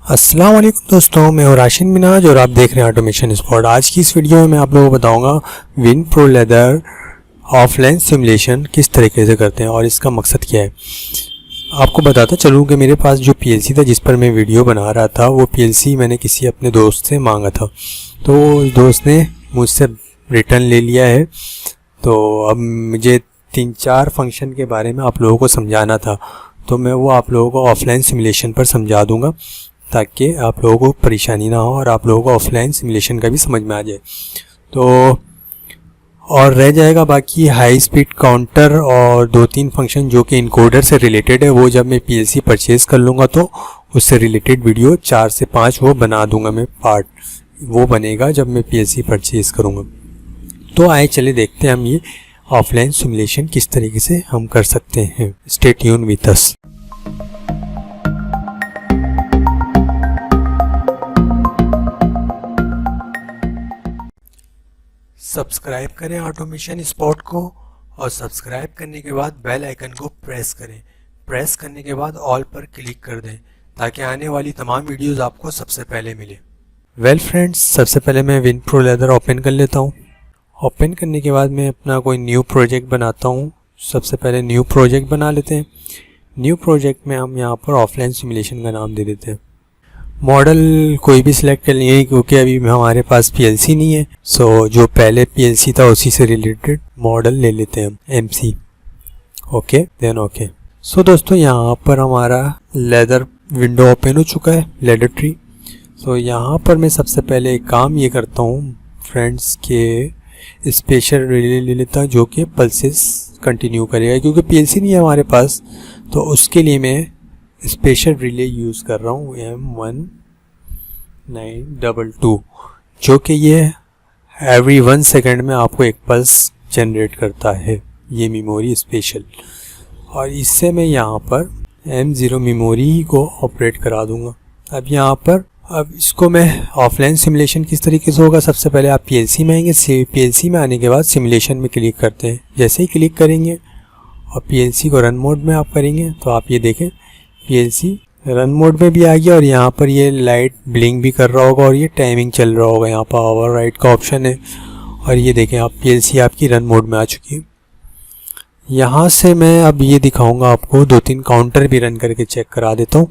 अस्सलाम वालेकुम दोस्तों, मैं हूं राशिद मिनाज और आप देख रहे हैं ऑटोमेशन स्पॉट। आज की इस वीडियो में मैं आप लोगों को बताऊंगा win pro leather offline simulation किस तरीके से करते हैं और इसका मकसद क्या है। आपको बताता चलूं कि मेरे पास जो पीएलसी था जिस पर मैं वीडियो बना रहा था, वो पीएलसी मैंने किसी अपने दोस्त से मांगा था, तो उस दोस्त ने मुझसे रिटर्न ले लिया है। तो अब मुझे 3-4 फंक्शन के बारे में आप लोगों को समझाना था, तो मैं वो आप लोगों को ऑफलाइन सिमुलेशन पर समझा दूंगा ताकि आप लोगों को परेशानी ना हो और आप लोगों को ऑफलाइन सिमुलेशन का भी समझ में आ जाए। तो और रह जाएगा बाकी हाई स्पीड काउंटर और 2-3 फंक्शन जो कि इनकोडर से रिलेटेड है, वो जब मैं पीएलसी परचेज़ कर लूँगा तो उससे रिलेटेड वीडियो 4 से 5 वो बना दूंगा मैं। पार्ट वो बनेगा जब मैं पीएलसी परचेज़ करूँगा। तो आए चले देखते हैं हम ये ऑफलाइन सिमुलेशन किस तरीके से हम कर सकते हैं। Stay tune with us. Subscribe करें ऑटोमेशन स्पॉट को और सब्सक्राइब करने के बाद बेल आइकन को प्रेस करें। प्रेस करने के बाद ऑल पर क्लिक कर दें ताकि आने वाली तमाम वीडियोस आपको सबसे पहले मिले। वेल फ्रेंड्स, सबसे पहले मैं विन प्रो लेदर ओपन कर लेता हूँ। ओपन करने के बाद मैं अपना कोई न्यू प्रोजेक्ट बनाता हूँ। सबसे पहले न्यू प्रोजेक्ट बना लेते हैं। न्यू प्रोजेक्ट में हम यहाँ पर ऑफलाइन सिमुलेशन का नाम दे देते हैं। मॉडल कोई भी सिलेक्ट कर लेंगे क्योंकि अभी हमारे पास पीएलसी नहीं है, सो जो पहले पीएलसी था उसी से रिलेटेड मॉडल ले लेते हैं हम, MC. Okay then okay. So दोस्तों, यहाँ पर हमारा लेदर विंडो ओपन हो चुका है, लेदर ट्री। सो यहाँ पर मैं सबसे पहले एक काम ये करता हूँ फ्रेंड्स के स्पेशल रिले ले लेता हूँ जो कि पल्सेस कंटिन्यू करेगा, क्योंकि पीएलसी नहीं है हमारे पास, तो उसके लिए मैं स्पेशल रिले यूज़ कर रहा हूँ M1922, जो कि ये एवरी 1 सेकेंड में आपको एक पल्स जनरेट करता है, ये मेमोरी स्पेशल। और इससे मैं यहाँ पर M0 मेमोरी को ऑपरेट करा दूँगा। अब यहाँ पर अब इसको मैं ऑफलाइन सिमुलेशन किस तरीके से होगा। सबसे पहले आप पीएलसी में आएंगे। पीएलसी में आने के बाद सिमुलेशन में क्लिक करते हैं। जैसे ही क्लिक करेंगे और पीएलसी को रन मोड में आप करेंगे तो आप ये देखें पीएलसी रन मोड में भी आ गया और यहाँ पर ये लाइट ब्लिंक भी कर रहा होगा और ये टाइमिंग चल रहा होगा। यहाँ पर ओवरराइड का ऑप्शन है और ये देखें आप पीएलसी आपकी रन मोड में आ चुकी है। यहाँ से मैं अब ये दिखाऊंगा आपको 2-3 काउंटर भी रन करके चेक करा देता हूँ।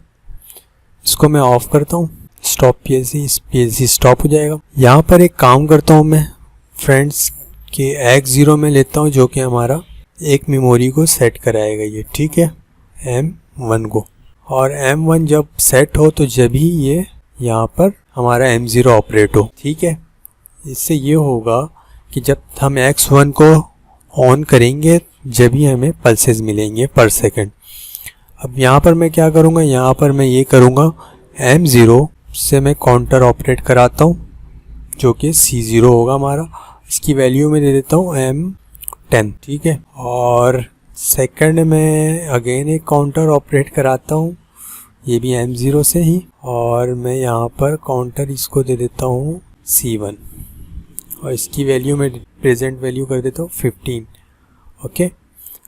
इसको मैं ऑफ करता हूँ, स्टॉप पीएलसी स्टॉप हो जाएगा। यहाँ पर एक काम करता हूँ मैं फ्रेंड्स के X0 में लेता हूँ जो कि हमारा एक मेमोरी को सेट कराएगा ये, ठीक है, M1 को। और M1 जब सेट हो तो जब ही ये यहाँ पर हमारा M0 ऑपरेट हो, ठीक है। इससे ये होगा कि जब हम X1 को ऑन करेंगे जब ही हमें पल्सेस मिलेंगे पर सेकंड। अब यहाँ पर मैं क्या करूँगा, यहाँ पर मैं ये करूँगा M0 से मैं काउंटर ऑपरेट कराता हूँ जो कि C0 होगा हमारा। इसकी वैल्यू में दे देता हूँ M10, ठीक है। और सेकंड में अगेन एक काउंटर ऑपरेट कराता हूँ, ये भी M0 से ही, और मैं यहाँ पर काउंटर इसको दे देता हूँ C1 और इसकी वैल्यू में प्रेजेंट वैल्यू कर देता हूँ 15। ओके,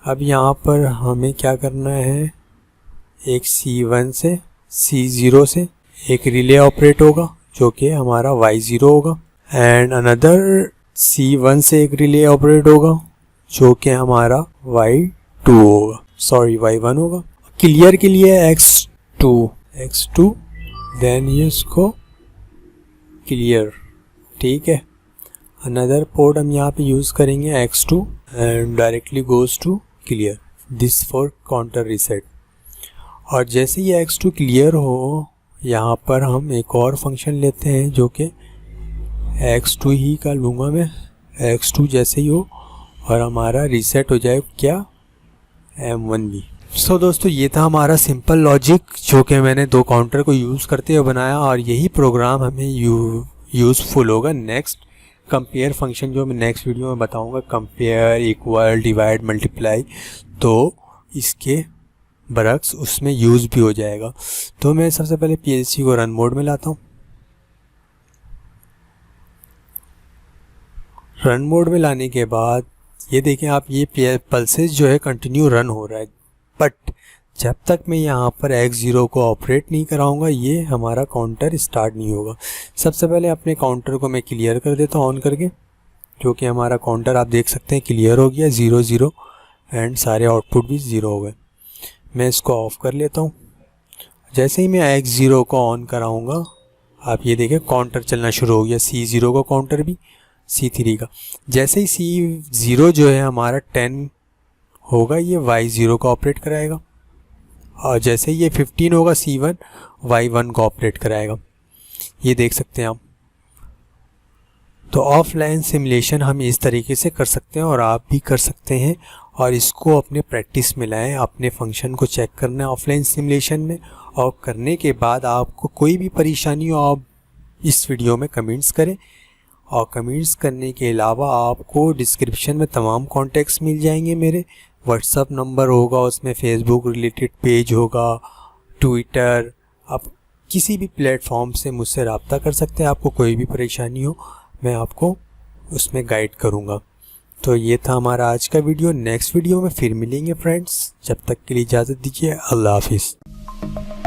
अब यहाँ पर हमें क्या करना है, एक C1 से C0 से एक रिले ऑपरेट होगा जो कि हमारा Y0 होगा, एंड अनदर C1 से एक रिले ऑपरेट होगा जो कि हमारा Y2 होगा, सॉरी Y1 होगा। क्लियर के लिए X2 देन ये इसको क्लियर, ठीक है। अनदर पोर्ट हम यहाँ पे यूज़ करेंगे X2 and directly goes to clear, this for counter reset. और जैसे ये X2 क्लियर हो, यहाँ पर हम एक और फंक्शन लेते हैं जो कि X2 ही का लूँगा मैं। X2 जैसे ही हो और हमारा रीसेट हो जाए क्या, M1 भी। सो दोस्तों, ये था हमारा सिंपल लॉजिक जो कि मैंने 2 काउंटर को यूज़ करते हुए बनाया और यही प्रोग्राम हमें यूज़फुल होगा नेक्स्ट कंपेयर फंक्शन जो मैं नेक्स्ट वीडियो में बताऊंगा, कंपेयर, इक्वल, डिवाइड, मल्टीप्लाई, तो इसके बरक्स उसमें यूज़ भी हो जाएगा। तो मैं सबसे पहले पीएलसी को रन मोड में लाता हूँ। रन मोड में लाने के बाद ये देखें आप, ये पल्सेस जो है कंटिन्यू रन हो रहा है, बट जब तक मैं यहाँ पर x0 को ऑपरेट नहीं कराऊंगा ये हमारा काउंटर स्टार्ट नहीं होगा। सबसे पहले अपने काउंटर को मैं क्लियर कर देता हूँ ऑन करके, जो कि हमारा काउंटर आप देख सकते हैं क्लियर हो गया 0 0 एंड सारे आउटपुट भी 0 हो गए। मैं इसको ऑफ़ कर लेता हूँ। जैसे ही मैं x0 को ऑन कराऊंगा आप ये देखें काउंटर चलना शुरू हो गया, C0 का काउंटर भी, C3 का। जैसे ही C0 जो है हमारा 10 होगा ये Y0 को ऑपरेट कराएगा, और जैसे ही ये 15 होगा C1 Y1 को ऑपरेट कराएगा। ये देख सकते हैं आप। तो ऑफलाइन सिमुलेशन हम इस तरीके से कर सकते हैं और आप भी कर सकते हैं, और इसको अपने प्रैक्टिस में लाएं। अपने फंक्शन को चेक करना है ऑफलाइन सिमुलेशन में, और करने के बाद आपको कोई भी परेशानी हो आप इस वीडियो में कमेंट्स करें। और कमेंट्स करने के अलावा आपको डिस्क्रिप्शन में तमाम कॉन्टैक्ट्स मिल जाएंगे मेरे। व्हाट्सअप नंबर होगा, उसमें फेसबुक रिलेटेड पेज होगा, ट्विटर, आप किसी भी प्लेटफॉर्म से मुझसे रब्ता कर सकते हैं। आपको कोई भी परेशानी हो मैं आपको उसमें गाइड करूँगा। तो ये था हमारा आज का वीडियो। नेक्स्ट वीडियो में फिर मिलेंगे फ्रेंड्स, जब तक के लिए इजाज़त दीजिए। अल्लाह हाफिज़।